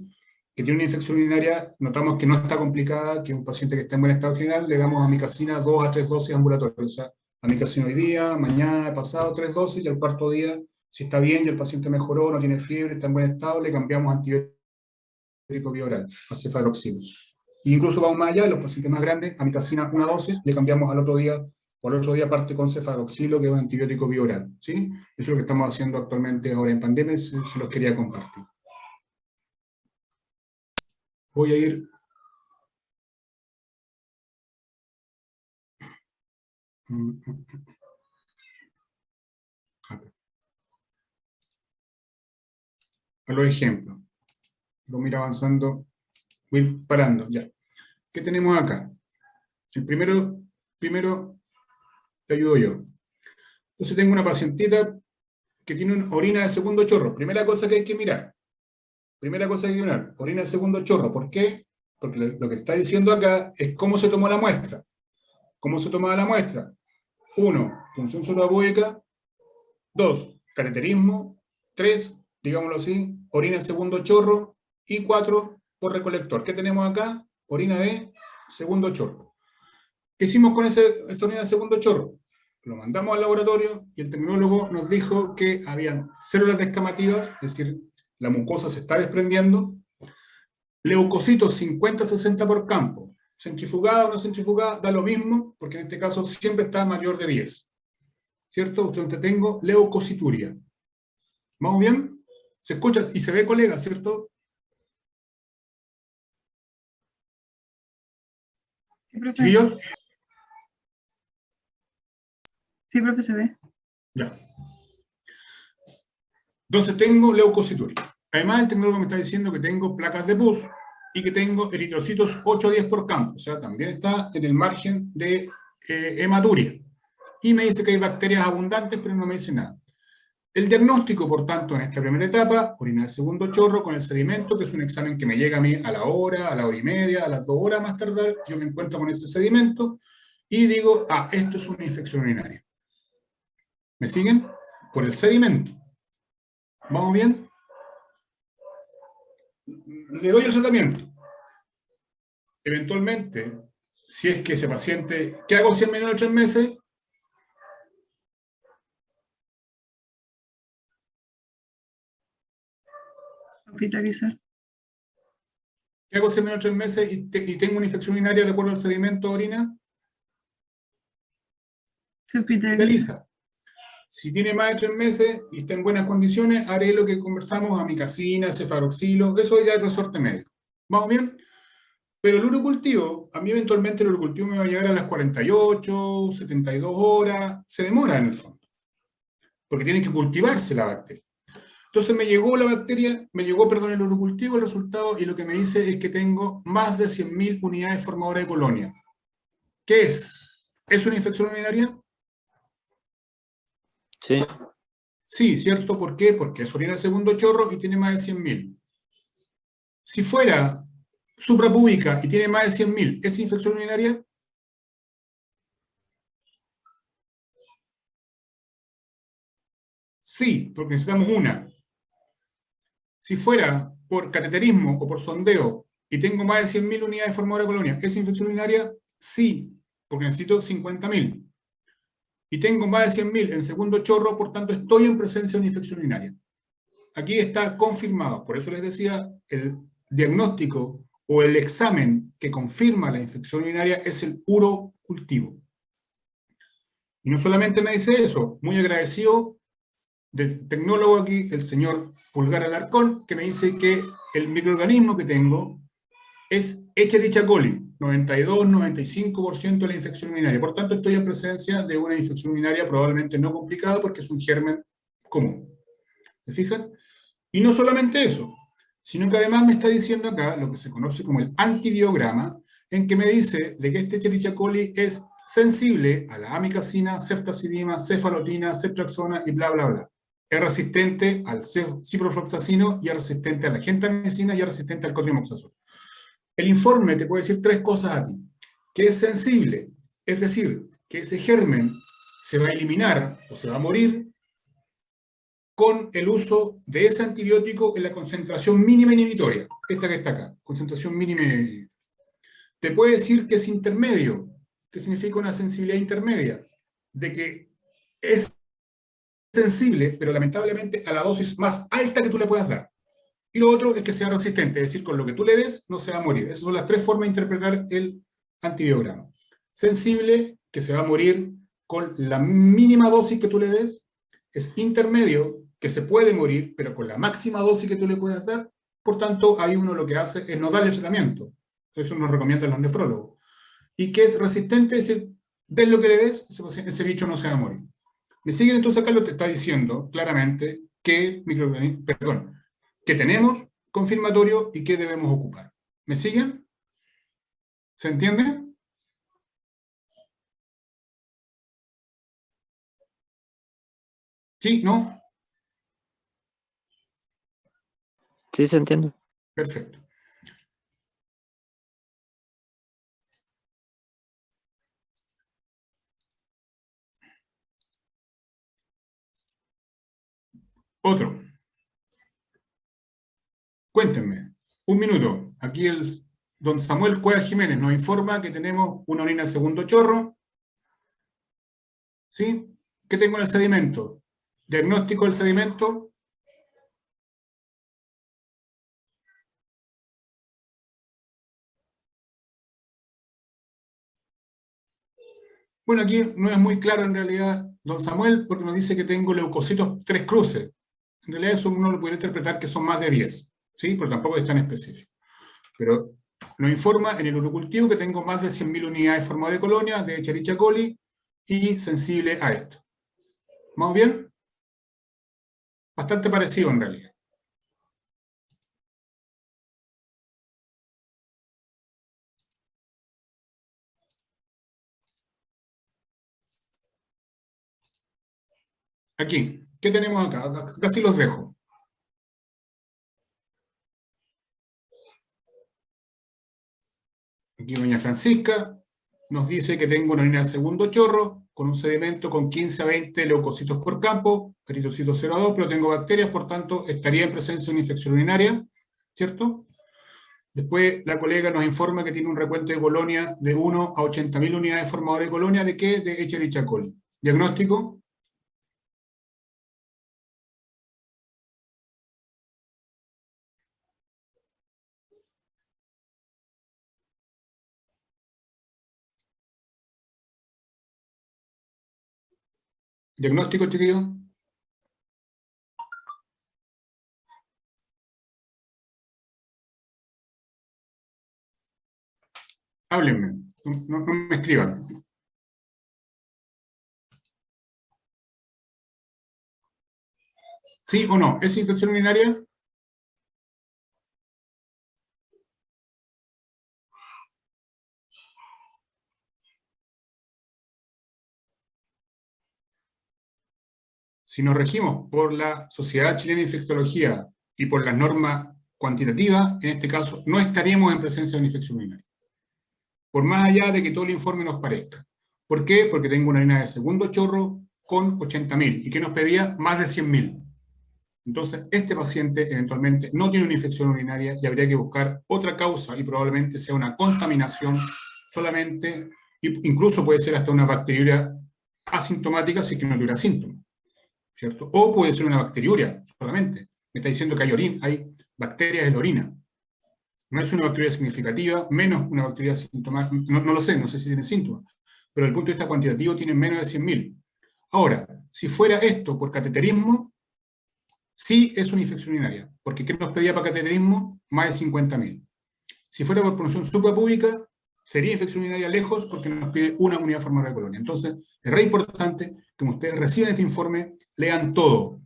A: Que tiene una infección urinaria, notamos que no está complicada, que es un paciente que está en buen estado general, le damos amicacina 2 a 3 dosis ambulatorias, o sea, amicacina hoy día, mañana, pasado 3 dosis, y al cuarto día, si está bien y el paciente mejoró, no tiene fiebre, está en buen estado, le cambiamos antibiótico bioral, a cefaloxima. E incluso vamos más allá, los pacientes más grandes, amicacina una dosis, le cambiamos al otro día, o al otro día parte con cefaloxilo, que es un antibiótico bioral, ¿sí? Eso es lo que estamos haciendo actualmente ahora en pandemia, se los quería compartir. Voy a ir a los ejemplos. Vamos a ir avanzando, voy a ir parando, ya. ¿Qué tenemos acá? El primero te ayudo yo. Entonces tengo una pacientita que tiene una orina de segundo chorro. Primera cosa que hay que mirar. Primera cosa que hay que mirar, orina de segundo chorro. ¿Por qué? Porque lo que está diciendo acá es cómo se tomó la muestra. ¿Cómo se tomaba la muestra? 1, punción suprapúbica. 2, cateterismo. 3, digámoslo así, orina de segundo chorro. Y 4, por recolector. ¿Qué tenemos acá? Orina de segundo chorro. ¿Qué hicimos con esa orina de segundo chorro? Lo mandamos al laboratorio y el tecnólogo nos dijo que habían células descamativas, es decir, la mucosa se está desprendiendo, leucocitos 50-60 por campo, centrifugada o no centrifugada, da lo mismo, porque en este caso siempre está mayor de 10. ¿Cierto? Entonces tengo leucocituria. ¿Vamos bien? Se escucha y se ve, colega, ¿cierto?
B: Sí, profe.
A: ¿Chiquillos?
B: Sí, profe, se ve.
A: Ya. Entonces tengo leucocituria. Además, el tecnólogo me está diciendo que tengo placas de pus y que tengo eritrocitos 8 a 10 por campo. O sea, también está en el margen de hematuria. Y me dice que hay bacterias abundantes, pero no me dice nada. El diagnóstico, por tanto, en esta primera etapa, orina de segundo chorro con el sedimento, que es un examen que me llega a mí a la hora y media, a las 2 horas más tardar, yo me encuentro con ese sedimento y digo, esto es una infección urinaria. ¿Me siguen? Por el sedimento. ¿Vamos bien? Le doy el tratamiento. Eventualmente, si es que ese paciente, ¿qué hago si en menos de 3 meses?
B: Hospitalizar.
A: ¿Qué hago si en menos de 3 meses y tengo una infección urinaria de acuerdo al sedimento de orina?
B: Se
A: Se
B: hospitaliza.
A: hospitaliza. Si tiene más de 3 meses y está en buenas condiciones, haré lo que conversamos, amicacina, cefaroxilo, eso ya es resorte médico. ¿Vamos bien? Pero el urocultivo, a mí eventualmente el urocultivo me va a llegar a las 48, 72 horas, se demora en el fondo, porque tiene que cultivarse la bacteria. Entonces me llegó la bacteria, perdón, el urocultivo, el resultado, y lo que me dice es que tengo más de 100.000 unidades formadoras de colonia. ¿Qué es? ¿Es una infección urinaria?
C: Sí.
A: Sí, ¿cierto? ¿Por qué? Porque es orina de segundo chorro y tiene más de 100.000. Si fuera suprapúbica y tiene más de 100.000, ¿es infección urinaria? Sí, porque necesitamos una. Si fuera por cateterismo o por sondeo y tengo más de 100.000 unidades formadoras de colonia, ¿es infección urinaria? Sí, porque necesito 50.000. Y tengo más de 100.000 en segundo chorro, por tanto estoy en presencia de una infección urinaria. Aquí está confirmado, por eso les decía, el diagnóstico o el examen que confirma la infección urinaria es el urocultivo. Y no solamente me dice eso, muy agradecido del tecnólogo aquí, el señor Pulgar Alarcón, que me dice que el microorganismo que tengo es Escherichia coli, 92-95% de la infección urinaria. Por tanto, estoy en presencia de una infección urinaria probablemente no complicada porque es un germen común. ¿Se fijan? Y no solamente eso, sino que además me está diciendo acá lo que se conoce como el antibiograma, en que me dice de que este Escherichia coli es sensible a la amicacina, ceftazidima, cefalotina, ceftriaxona y bla, bla, bla. Es resistente al ciprofloxacino y es resistente a la gentamicina y es resistente al cotrimoxazol. El informe te puede decir 3 cosas a ti. Que es sensible, es decir, que ese germen se va a eliminar o se va a morir con el uso de ese antibiótico en la concentración mínima inhibitoria, esta que está acá, concentración mínima inhibitoria. Te puede decir que es intermedio, que significa una sensibilidad intermedia, de que es sensible, pero lamentablemente a la dosis más alta que tú le puedas dar. Y lo otro es que sea resistente, es decir, con lo que tú le des no se va a morir. Esas son las 3 formas de interpretar el antibiograma. Sensible, que se va a morir con la mínima dosis que tú le des. Es intermedio, que se puede morir, pero con la máxima dosis que tú le puedas dar. Por tanto, ahí uno lo que hace es no darle tratamiento. Eso nos recomiendan los nefrólogos. Y que es resistente, es decir, des lo que le des, ese bicho no se va a morir. ¿Me siguen? Entonces acá lo te está diciendo claramente que perdón, que tenemos confirmatorio y que debemos ocupar. ¿Me siguen? ¿Se entiende? ¿Sí? ¿No?
C: Sí, se entiende.
A: Perfecto. Otro. Cuéntenme. Un minuto. Aquí el don Samuel Cueva Jiménez nos informa que tenemos una orina de segundo chorro. ¿Sí? ¿Qué tengo en el sedimento? Diagnóstico del sedimento. Bueno, aquí no es muy claro en realidad, don Samuel, porque nos dice que tengo leucocitos 3 cruces. En realidad eso uno lo puede interpretar que son más de 10, ¿sí? Pero tampoco es tan específico. Pero nos informa en el urocultivo que tengo más de 100.000 unidades formadas de colonia de Escherichia coli y sensible a esto. ¿Vamos bien? Bastante parecido en realidad. Aquí, ¿qué tenemos acá? Casi los dejo. Aquí doña Francisca nos dice que tengo una orina de segundo chorro con un sedimento con 15 a 20 leucocitos por campo, eritocitos 0 a 2, pero tengo bacterias, por tanto estaría en presencia de una infección urinaria, ¿cierto? Después la colega nos informa que tiene un recuento de colonia de 1 a 80.000 unidades formadoras de colonia, ¿de qué? De Escherichia coli. Diagnóstico. Diagnóstico, chiquillo. Háblenme, no me escriban. ¿Sí o no? ¿Es infección urinaria? Si nos regimos por la Sociedad Chilena de Infectología y por las normas cuantitativas, en este caso no estaríamos en presencia de una infección urinaria. Por más allá de que todo el informe nos parezca. ¿Por qué? Porque tengo una orina de segundo chorro con 80.000 y que nos pedía más de 100.000. Entonces, este paciente eventualmente no tiene una infección urinaria y habría que buscar otra causa y probablemente sea una contaminación solamente, incluso puede ser hasta una bacteriuria asintomática si es que no tuviera síntomas, ¿cierto? O puede ser una bacteriuria solamente. Me está diciendo que hay bacterias en la orina. No es una bacteria significativa, menos una bacteria sintomática, no lo sé, no sé si tiene síntomas, pero desde el punto de vista cuantitativo tiene menos de 100.000. Ahora, si fuera esto por cateterismo, sí es una infección urinaria, porque ¿qué nos pedía para cateterismo? Más de 50.000. Si fuera por punción suprapúbica, sería infección urinaria lejos porque nos pide una unidad formadora de colonia. Entonces, es re importante que como ustedes reciban este informe, lean todo,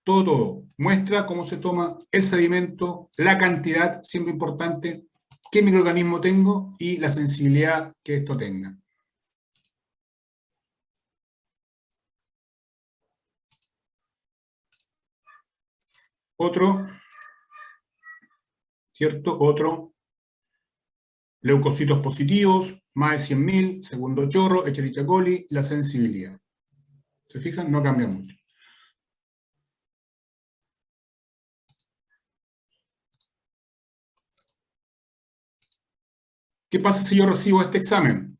A: todo. Muestra cómo se toma el sedimento, la cantidad, siempre importante, qué microorganismo tengo y la sensibilidad que esto tenga. Otro, ¿cierto? Otro, leucocitos positivos, más de 100.000, segundo chorro, Escherichia coli, la sensibilidad. ¿Se fijan? No cambia mucho. ¿Qué pasa si yo recibo este examen?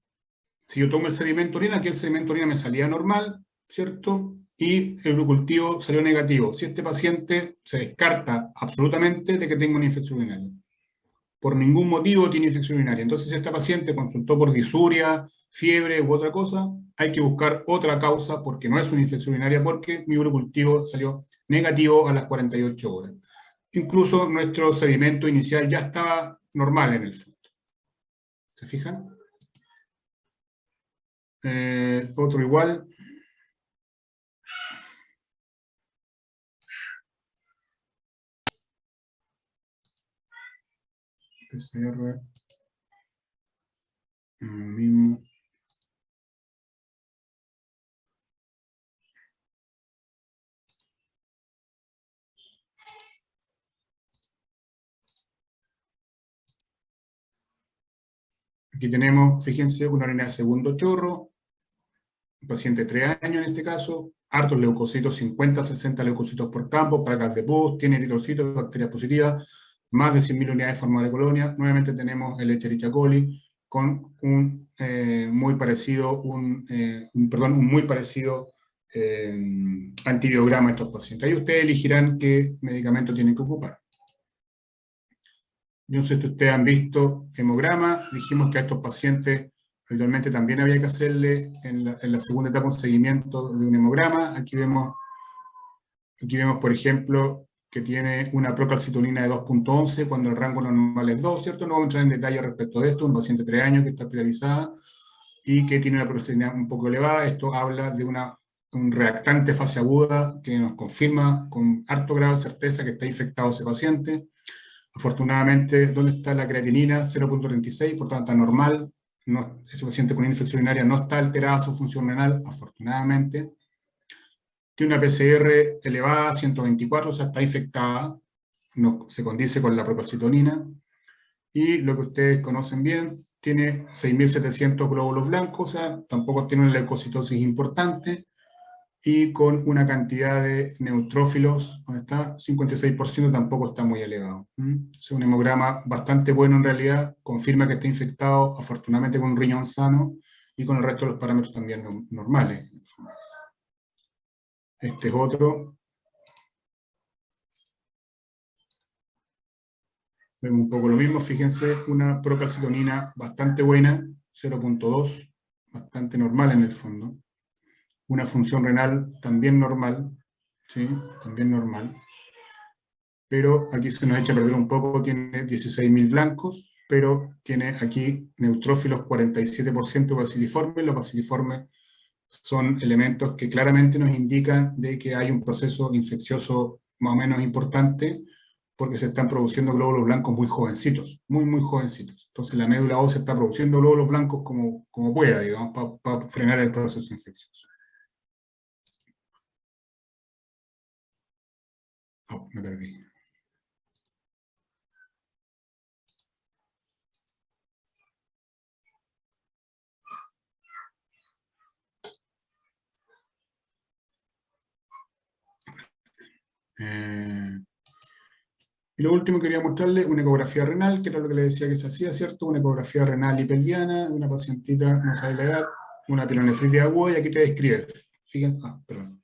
A: Si yo tomo el sedimento orina, aquí el sedimento orina me salía normal, ¿cierto? Y el urocultivo salió negativo. Si este paciente se descarta absolutamente de que tenga una infección urinaria. Por ningún motivo tiene infección urinaria. Entonces, si esta paciente consultó por disuria, fiebre u otra cosa, hay que buscar otra causa porque no es una infección urinaria, porque mi urocultivo salió negativo a las 48 horas. Incluso nuestro sedimento inicial ya estaba normal en el fondo. ¿Se fijan? Otro igual. PCR. Mismo. Aquí tenemos, fíjense, una orina de segundo chorro, un paciente de 3 años en este caso, hartos leucocitos, 50, 60 leucocitos por campo, placas de Pus, tiene eritrocitos, bacterias positivas, más de 100.000 unidades formadas de colonia. Nuevamente tenemos el Escherichia coli con un muy parecido, un muy parecido antibiograma a estos pacientes. Ahí ustedes elegirán qué medicamento tienen que ocupar. Yo no sé si ustedes han visto hemograma, dijimos que a estos pacientes habitualmente también había que hacerle en la segunda etapa un seguimiento de un hemograma. Aquí vemos, por ejemplo, que tiene una procalcitonina de 2.11 cuando el rango normal es 2, ¿cierto? No vamos a entrar en detalle respecto de esto, un paciente de 3 años que está hospitalizada y que tiene una procalcitonina un poco elevada. Esto habla de un reactante fase aguda que nos confirma con harto grado de certeza que está infectado ese paciente. Afortunadamente, ¿dónde está la creatinina? 0.36, por tanto, está normal. No, ese paciente con infección urinaria no está alterada su función renal, afortunadamente. Tiene una PCR elevada, 124, o sea, está infectada, no, se condice con la procalcitonina. Y lo que ustedes conocen bien, tiene 6.700 glóbulos blancos, o sea, tampoco tiene una leucocitosis importante, y con una cantidad de neutrófilos, donde está 56%, tampoco está muy elevado. Es un hemograma bastante bueno en realidad, confirma que está infectado, afortunadamente con un riñón sano, y con el resto de los parámetros también normales. Este es otro. Vemos un poco lo mismo, fíjense, una procalcitonina bastante buena, 0.2, bastante normal en el fondo. Una función renal también normal, ¿sí? También normal. Pero aquí se nos echa a perder un poco, tiene 16.000 blancos, pero tiene aquí neutrófilos 47% baciliformes. Los baciliformes son elementos que claramente nos indican de que hay un proceso infeccioso más o menos importante, porque se están produciendo glóbulos blancos muy jovencitos, muy jovencitos. Entonces la médula ósea está produciendo glóbulos blancos como pueda, digamos, para frenar el proceso infeccioso. Oh, me perdí. Y lo último quería mostrarles una ecografía renal, que era lo que les decía que se hacía, ¿cierto? Una ecografía renal y pelviana, una pacientita, no sabe la edad, una pielonefritis aguda, y aquí te describe. Fíjense, perdón.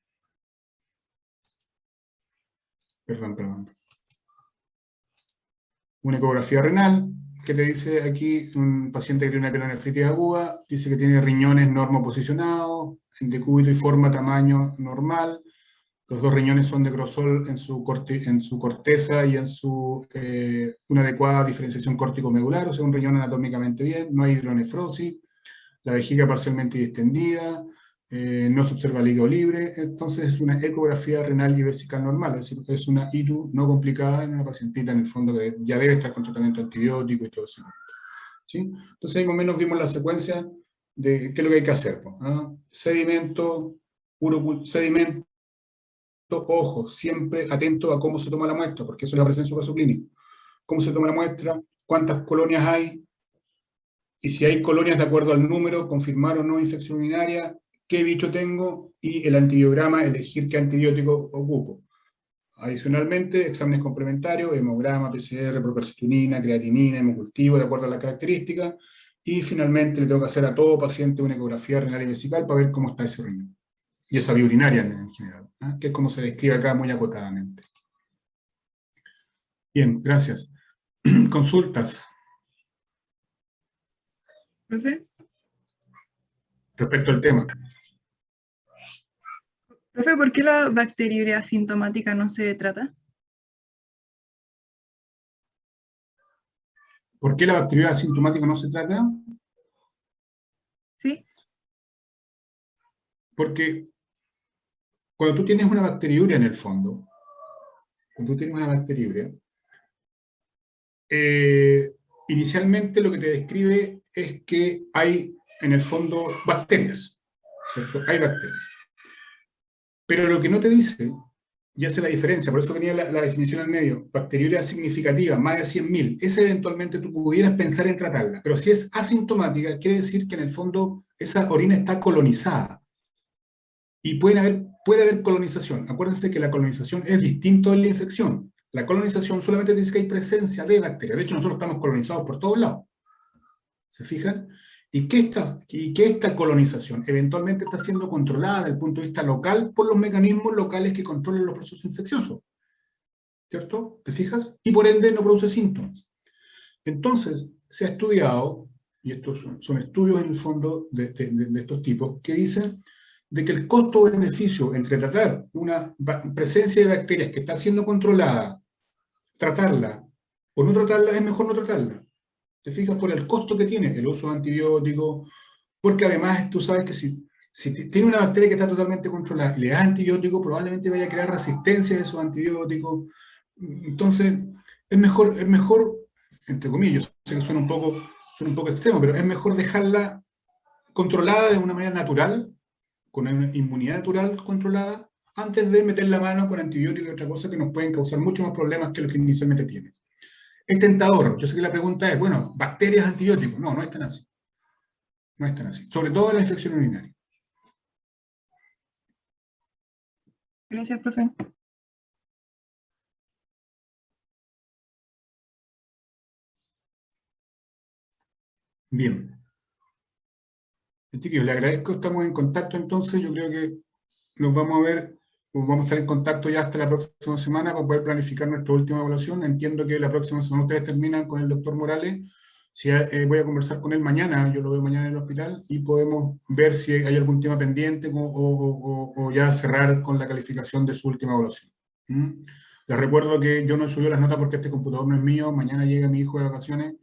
A: Una ecografía renal, que te dice aquí un paciente que tiene una pielonefritis aguda, dice que tiene riñones normoposicionados, en decúbito y forma tamaño normal. Los 2 riñones son de grosor en su corteza y en una adecuada diferenciación córtico-medular, o sea, un riñón anatómicamente bien, no hay hidronefrosis, la vejiga parcialmente distendida, no se observa líquido libre. Entonces es una ecografía renal y vesical normal, es decir, es una ITU no complicada en una pacientita en el fondo que ya debe estar con tratamiento antibiótico y todo eso. ¿Sí? Entonces ahí más o menos vimos la secuencia de qué es lo que hay que hacer. ¿Ah? Sedimento, sedimento, ojo, siempre atento a cómo se toma la muestra, porque eso le aparece en su caso clínico. Cómo se toma la muestra, cuántas colonias hay, y si hay colonias de acuerdo al número, confirmar o no infección urinaria, qué bicho tengo, y el antibiograma, elegir qué antibiótico ocupo. Adicionalmente, exámenes complementarios, hemograma, PCR, procalcitonina, creatinina, hemocultivo, de acuerdo a la característica, y finalmente le tengo que hacer a todo paciente una ecografía renal y vesical para ver cómo está ese riñón. Y esa vía urinaria en general, ¿eh? Que es como se describe acá muy acotadamente. Bien, gracias. Consultas.
B: ¿Profe?
A: Respecto al tema.
B: ¿Profe, por qué la bacteriuria asintomática no se trata?
A: ¿Por qué la bacteriuria asintomática no se trata?
B: ¿Sí?
A: Porque cuando tú tienes una bacteriuria en el fondo, cuando tú tienes una bacteriuria, inicialmente lo que te describe es que hay, en el fondo, bacterias, ¿cierto? Hay bacterias. Pero lo que no te dice y hace la diferencia, por eso venía la definición al medio, bacteriuria significativa, más de 100.000, esa eventualmente tú pudieras pensar en tratarla, pero si es asintomática, quiere decir que en el fondo esa orina está colonizada, y puede haber colonización. Acuérdense que la colonización es distinto de la infección. La colonización solamente dice que hay presencia de bacterias, de hecho nosotros estamos colonizados por todos lados, ¿se fijan? Y que esta colonización eventualmente está siendo controlada desde el punto de vista local por los mecanismos locales que controlan los procesos infecciosos, ¿cierto? ¿Te fijas? Y por ende no produce síntomas. Entonces, se ha estudiado, y estos son estudios en el fondo de estos tipos, que dicen de que el costo-beneficio entre tratar una presencia de bacterias que está siendo controlada, tratarla, o no tratarla, es mejor no tratarla. ¿Te fijas? Por el costo que tiene el uso de antibióticos, porque además tú sabes que si tiene una bacteria que está totalmente controlada y le das antibiótico, probablemente vaya a crear resistencia a esos antibióticos. Entonces, es mejor, entre comillas, yo sé que suena un poco extremo, pero es mejor dejarla controlada de una manera natural, con una inmunidad natural controlada, antes de meter la mano con antibióticos y otra cosa que nos pueden causar muchos más problemas que los que inicialmente tienes. Es tentador. Yo sé que la pregunta es, bueno, bacterias, antibióticos. No, no es tan así. No es tan así. Sobre todo en la infección urinaria.
B: Gracias, profe.
A: Bien. Chiquillos, le agradezco, estamos en contacto entonces, yo creo que nos vamos a ver, vamos a estar en contacto ya hasta la próxima semana para poder planificar nuestra última evaluación. Entiendo que la próxima semana ustedes terminan con el doctor Morales. Si, voy a conversar con él mañana, yo lo veo mañana en el hospital, y podemos ver si hay algún tema pendiente o ya cerrar con la calificación de su última evaluación. ¿Mm? Les recuerdo que yo no he subido las notas porque este computador no es mío, mañana llega mi hijo de vacaciones,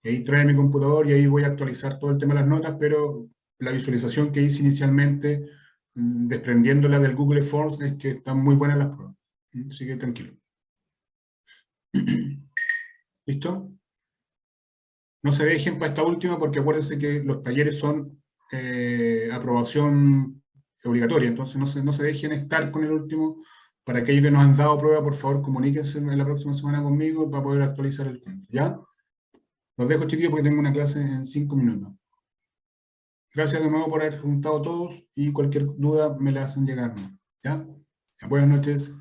A: y ahí trae mi computador y ahí voy a actualizar todo el tema de las notas, pero la visualización que hice inicialmente, desprendiéndola del Google Forms, es que están muy buenas las pruebas. Así que tranquilo. ¿Listo? No se dejen para esta última porque acuérdense que los talleres son aprobación obligatoria, entonces no se dejen estar con el último. Para aquellos que nos han dado prueba, por favor, comuníquense en la próxima semana conmigo para poder actualizar el cuento, ¿ya? Los dejo, chiquillos, porque tengo una clase en 5 minutos. Gracias de nuevo por haber preguntado todos y cualquier duda me la hacen llegar, ¿ya? Buenas noches.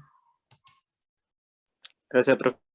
C: Gracias, profe.